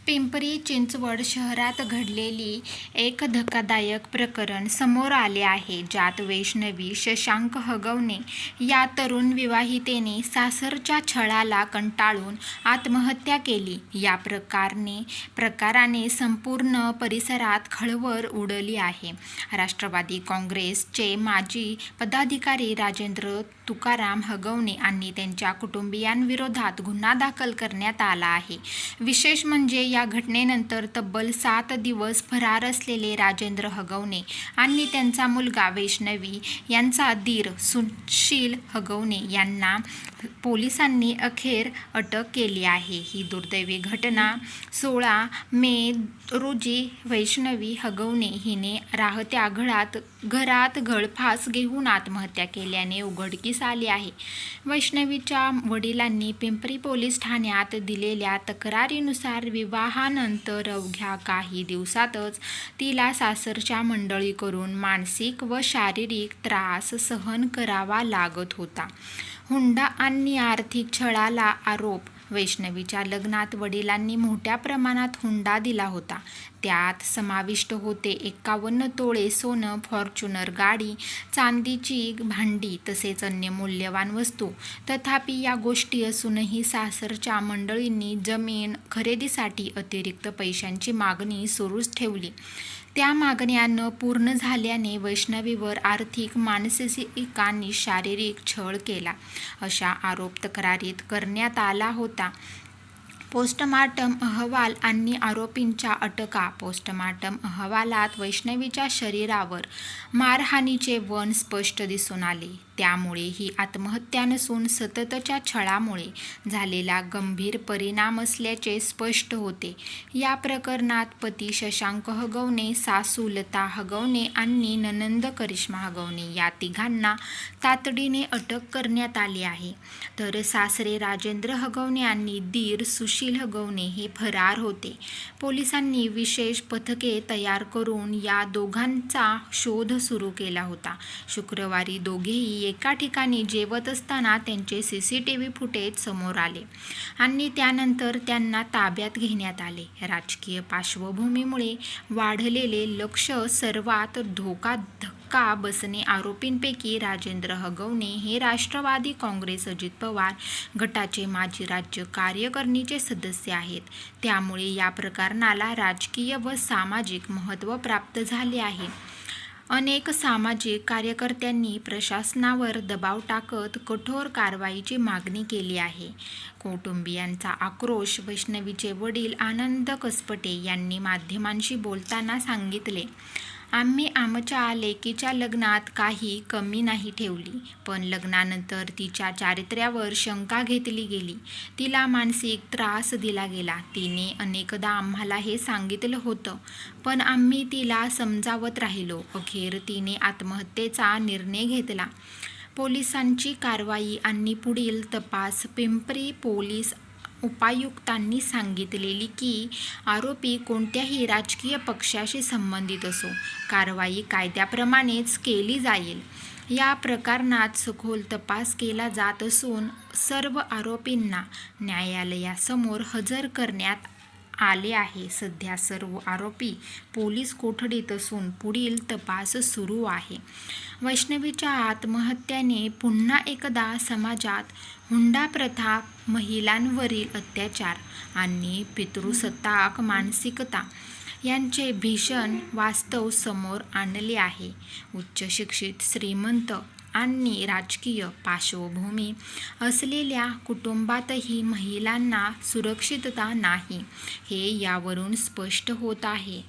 पिंपरी चिंचवड शहरात घडलेली एक धक्कादायक प्रकरण समोर आले आहे, ज्यात वैष्णवी शशांक हगवणे या तरुण विवाहितेने सासरच्या छळाला कंटाळून आत्महत्या केली. या प्रकाराने संपूर्ण परिसरात खळबळ उडली आहे. राष्ट्रवादी काँग्रेसचे माजी पदाधिकारी राजेंद्र तुकाराम हगवणे आणि त्यांच्या कुटुंबियांविरोधात गुन्हा दाखल करण्यात आला आहे. विशेष म्हणजे या घटनेनंतर तब्बल 7 दिवस फरार असलेले राजेंद्र हगवणे आणि त्यांचा मुलगा वैष्णवी यांचा दीर सुशील हगवणे यांना पोलिसांनी अखेर अटक केली आहे. ही दुर्दैवी घटना 16 मे रोजी वैष्णवी हगवणे हिने राहत्या घरात गळफास घेऊन आत्महत्या केल्याने उघडकीस आली आहे. वैष्णवीच्या वडिलांनी पिंपरी पोलीस ठाण्यात दिलेल्या तक्रारीनुसार विवाहानंतर अवघ्या काही दिवसातच तिला सासरच्या मंडळीकडून मानसिक व शारीरिक त्रास सहन करावा लागत होता. हुंडा आणि आर्थिक छळाला आरोप. वैष्णवीच्या लग्नात वडिलांनी मोठ्या प्रमाणात हुंडा दिला होता. त्यात समाविष्ट होते 51 तोळे सोनं, फॉर्च्युनर गाडी, चांदीची भांडी तसेच अन्य मौल्यवान वस्तू. तथापि या गोष्टी असूनही सासरच्या मंडळींनी जमीन खरेदीसाठी अतिरिक्त पैशांची मागणी सुरूच ठेवली. त्या मागण्या न पूर्ण झाल्याने वैष्णवीवर आर्थिक, मानसिक आणि शारीरिक छळ केला, अशा आरोप तक्रारीत करण्यात आला होता. पोस्टमार्टम अहवाल आणि आरोपींच्या अटका. पोस्टमार्टम अहवालात वैष्णवीच्या शरीरावर मारहाणीचे वण स्पष्ट दिसून आले. त्यामुळे ही आत्महत्या नसून सततच्या छळामुळे झालेला गंभीर परिणाम असल्याचे स्पष्ट होते. या प्रकरणात पती शशांक हगवणे, सासू लता हगवणे आणि नणंद करिश्मा हगवणे या तिघांना तातडीने अटक करण्यात आली आहे. तर सासरे राजेंद्र हगवणे आणि दीर सुशील हगवणे हे फरार होते. पोलिसांनी विशेष पथके तयार करून या दोघांचा शोध सुरू केला होता. शुक्रवारी दोघेही एका ठिकाणी जेवत असताना त्यांचे CCTV फुटेज समोर आले आणि त्यानंतर त्यांना ताब्यात घेण्यात आले. राजकीय पार्श्वभूमीमुळे वाढलेले लक्ष. सर्वात धक्का बसणे. आरोपींपैकी राजेंद्र हगवणे हे राष्ट्रवादी काँग्रेस अजित पवार गटाचे माजी राज्य कार्यकारिणीचे सदस्य आहेत. त्यामुळे या प्रकरणाला राजकीय व सामाजिक महत्त्व प्राप्त झाले आहे. अनेक सामाजिक कार्यकर्त्यांनी प्रशासनावर दबाव टाकत कठोर कारवाईची मागणी केली आहे. कुटुंबियांचा आक्रोश. वैष्णवीचे वडील आनंद कसपटे यांनी माध्यमांशी बोलताना सांगितले, आम्ही आमच्या लेकीच्या लग्नात काही कमी नाही ठेवली, पण लग्नानंतर तिच्या चारित्र्यावर शंका घेतली गेली. तिला मानसिक त्रास दिला गेला. तिने अनेकदा आम्हाला हे सांगितलं होतं, पण आम्ही तिला समजावत राहिलो. अखेर तिने आत्महत्येचा निर्णय घेतला. पोलिसांची कारवाई आणि पुढील तपास. पिंपरी पोलीस उपायुक्तांनी सांगितलेली की आरोपी कोणत्याही राजकीय पक्षाशी संबंधित असो, कारवाई कायद्याप्रमाणेच केली जाईल. या प्रकरणात सखोल तपास केला जात असून सर्व आरोपींना न्यायालयासमोर हजर करण्यात आले आहे. सध्या सर्व आरोपी पोलीस कोठडीत असून पुढील तपास सुरू आहे. वैष्णवीच्या आत्महत्येने पुन्हा एकदा समाजात हुंडा प्रथा, महिलांवरील अत्याचार आणि पितृसत्ताक मानसिकता यांचे भीषण वास्तव समोर आणले आहे. उच्च शिक्षित, श्रीमंत आणि राजकीय पार्श्वभूमी असलेल्या कुटुंबातही महिलांना सुरक्षितता नाही, हे यावरून स्पष्ट होत आहे.